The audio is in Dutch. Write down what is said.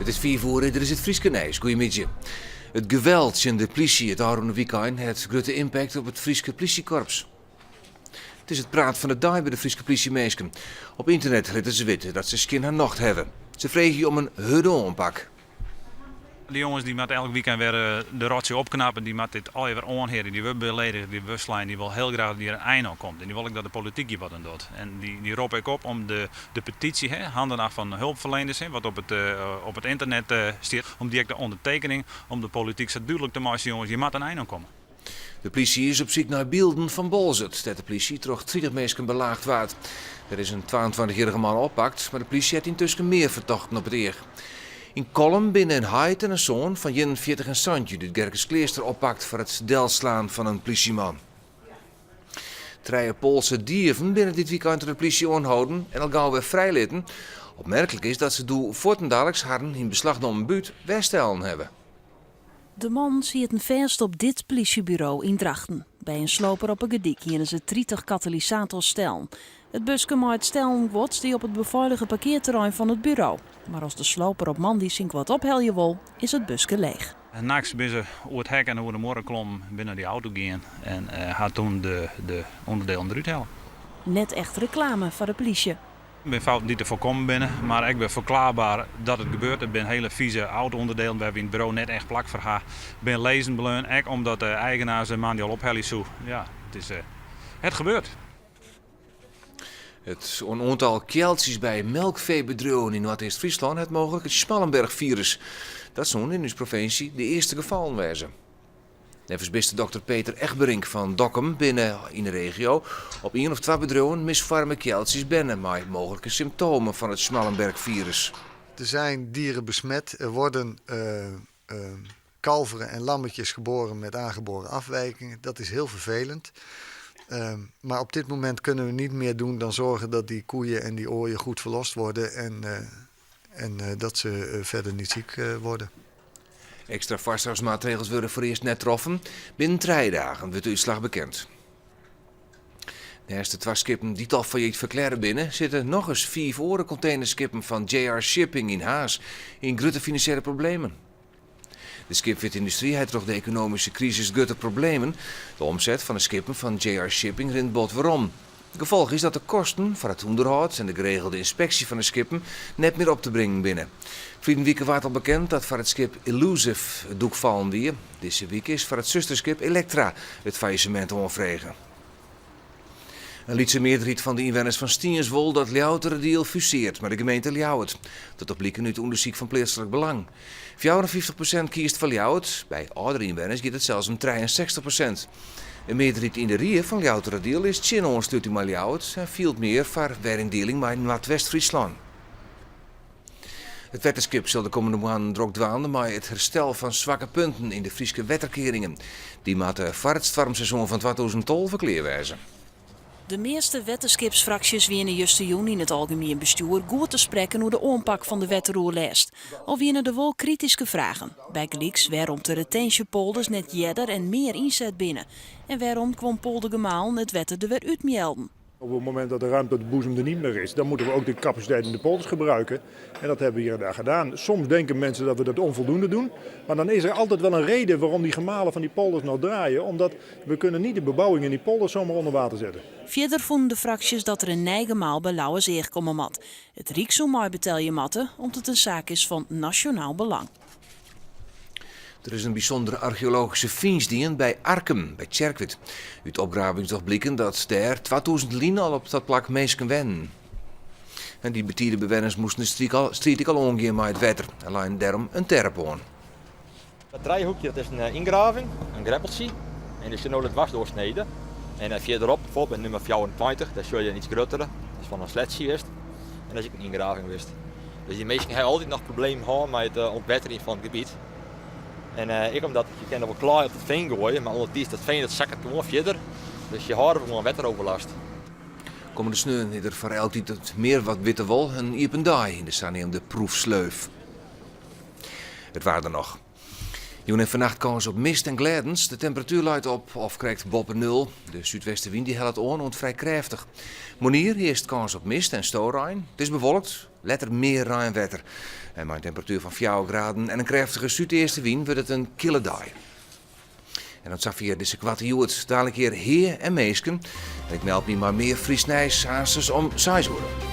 Het is 4 uur, dit is het Frieske Nijs. Goedemiddag. Het geweld in de politie het afgelopen weekend heeft grote impact op het Frieske politiekorps. Het is het praat van de dag bij de Frieske politiemeesken. Op internet laten ze weten dat ze skin haar nacht hebben. Ze vregen je om een hudde-aanpak. De jongens die met elk weekend weer de rotje opknappen, die met dit alweer onheren, die we beledigen, die we slaan, die wil heel graag dat er een einde aan komt. En die wil ik dat de politiek hier wat aan doet. En die roep ik op om de petitie, handen af van hulpverleners, wat op het internet staat, om direct de ondertekening, om de politiek zo duidelijk te maken, jongens, je moet een einde aan komen. De politie is op zoek naar beelden van Bolzert, dat de politie toch 30 mensen belaagd werd. Er is een 22-jarige man oppakt, maar de politie heeft intussen meer verdachten op het eer. In Kolm binnen een heid en een zoon van 41 en Santje die Gerkes Kleester oppakt voor het delslaan van een politieman. 3 Poolse dieven binnen dit weekend de politie aanhouden en al gauw weer vrijlaten. Opmerkelijk is dat ze doel voortendaliks harden in beslagnomen buurt wegstellen hebben. De man ziet een vast op dit politiebureau in Drachten. Bij een sloper op een gedik hier ze 30 katalysators stellen. Het busje maakt stellen wordt die op het beveiligde parkeerterrein van het bureau. Maar als de sloper op man die zink wat opheljen wil, is het busje leeg. Nachts ben ze over het hek en over de morgen klom binnen die auto gaan en had toen de onderdelen eruit halen. Net echt reclame voor de politie. Ik ben fout niet te voorkomen binnen, maar ik ben verklaarbaar dat het gebeurt. Er zijn hele vieze auto-onderdelen waar we in het bureau net echt plak voor gaan. Ik ben lezen beleun, ook omdat de eigenaar zijn man die al ophellen zo. Ja, het gebeurt. Het aantal kjeltjes bij melkveebedrijven in Noord-Oost-Friesland heeft mogelijk het Smallenberg-virus. Dat is in onze provincie de eerste gevallen wezen. Nevens beste dokter Peter Egberink van Dokkum binnen in de regio op 1 of 2 bedrijven misvormde kjeltjes binnen met mogelijke symptomen van het Smallenberg-virus. Er zijn dieren besmet. Er worden kalveren en lammetjes geboren met aangeboren afwijkingen. Dat is heel vervelend. Maar op dit moment kunnen we niet meer doen dan zorgen dat die koeien en die ooien goed verlost worden en dat ze verder niet ziek worden. Extra vasthoudsmaatregels worden voor eerst net getroffen. Binnen 3 dagen wordt de uitslag bekend. De eerste 2 skippen die al failliet verklaren binnen zitten nog eens 4 andere containerskippen van JR Shipping in Haas in grote financiële problemen. De skipwitindustrie heeft door de economische crisis grote problemen. De omzet van de skippen van JR Shipping rint bot waarom. Het gevolg is dat de kosten voor het onderhoud en de geregelde inspectie van de skippen net meer op te brengen binnen. Vorige week werd al bekend dat voor het schip Illusive het doek vallen weer. Deze week is voor het zusterschip Electra het faillissement onvregen. Een lietse meerderheid van de inwoners van Stienswol dat Ljouwerderdiel fuseert, maar de gemeente Ljouwert. Dat oplieken nu het onderzoek van plaatselijk belang. 54% kiest voor Ljouwert, bij oudere inwoners gaat het zelfs om 63%. Een meerderheid in de Rie van Ljouwerderdiel is tjin onstuiting met Ljouwert en veel meer voor werindeling met Noordwest-Friesland. Het wetterskip zal de komende maanden druk dwalen met het herstel van zwakke punten in de Frieske wetterkeringen. Die moeten voor het stormseizoen van 2012 verkleer wijzen. De meeste wetterskipsfracties wienen juist in het algemeen bestuur goed te spreken hoe de aanpak van de wetterroer leest. Al wienen er wel kritische vragen. Bij Gelieks waarom de retentiepolders net jeder en meer inzet binnen. En waarom kwam Poldergemaal het wetter er weer uitmelden. Op het moment dat de ruimte op de boezem er niet meer is, dan moeten we ook de capaciteit in de polders gebruiken. En dat hebben we hier en daar gedaan. Soms denken mensen dat we dat onvoldoende doen. Maar dan is er altijd wel een reden waarom die gemalen van die polders nog draaien. Omdat we kunnen niet de bebouwing in die polders zomaar onder water zetten. Verder vonden de fracties dat er een nijgemaal bij Lauwerzeeg komen mat. Het riek zo mooi betelje matten, omdat het een zaak is van nationaal belang. Er is een bijzondere archeologische vinding bij Arkem, bij Tjerkwit. Uit opgraving blikken dat daar 2000 lien al op dat plak meesken wennen. En die betierde bewoners moesten de strijd al omgaan met het wetter. Alleen daarom een terp aan. Het draaihoekje dat is een ingraving, een greppeltje. En die is nou het dwars doorsneden. En verderop, bijvoorbeeld nummer 24, dat is een iets grotere. Dat is van een sletje geweest. En dat is ook een ingraving geweest. Dus die mensen hebben altijd nog problemen gehad met de ontwettering van het gebied. En ik omdat je kan er wel klaar op het veen gooien, maar ondertussen dat veen dat zakt gewoon verder. Dus je houdt gewoon wetteroverlast. Komende sneeuw is er voor altijd het meer wat witte wol en iependaai in de zogenaamde proefsleuf. Het waren er nog. Joen en vannacht kans op mist en gladens. De temperatuur luidt op of krijgt boven 0. De zuidwestenwind die helpt aan en vrij krachtig. Monier eerst kans op mist en stoorijn. Het is bewolkt. Letter meer ruimwetter. En met een temperatuur van 4 graden en een krachtige zuideerste wind wordt het een kille dag. En dat zag via deze kwarte joert dadelijk hier heer en meesken. En ik meld me maar meer Friesnijs haastens om 6 uur.